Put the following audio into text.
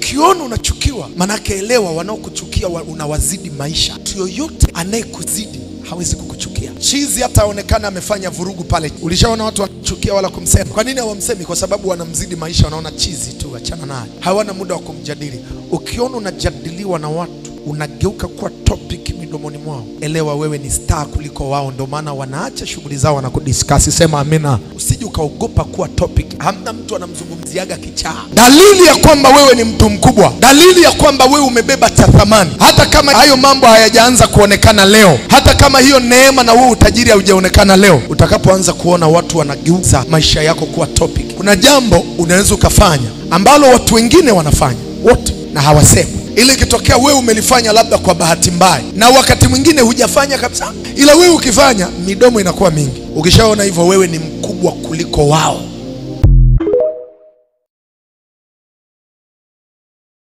Ukiona unachukiwa, manake elewa wanaokuchukia unawazidi maisha. Mtu yoyote anayekuzidi hawezi kukuchukia. Chizi hata aonekana amefanya vurugu pale, ulishaona watu wanachukia wala kumsema. Kwa nini hawamsemi? Kwa sababu wanamzidi maisha, wanaona chizi tu, achana naye, hawana muda wa kumjadili. Ukiona unajadiliwa na watu unageuka kuwa topic midomoni mwao, elewa wewe ni star kuliko wao, ndio maana wanaacha shughuli zao wanakudiscuss. Sema amina. Usije ukaogopa kuwa topic. Hamna mtu anamzungumziaga kichaa. Dalili ya kwamba wewe ni mtu mkubwa, dalili ya kwamba wewe umebeba cha thamani, hata kama hayo mambo hayajaanza kuonekana leo, hata kama hiyo neema na huo utajiri haujaonekana leo, utakapoanza kuona watu wanageuza maisha yako kuwa topic, kuna jambo unaweza ukafanya ambalo watu wengine wanafanya wote na hawasemi. Ili kitokea wewe umelifanya labda kwa bahati mbaya, na wakati mwingine hujafanya kabisa, ila wewe ukifanya midomo inakuwa mingi. Ukishaona hivyo, wewe ni mkubwa kuliko wao.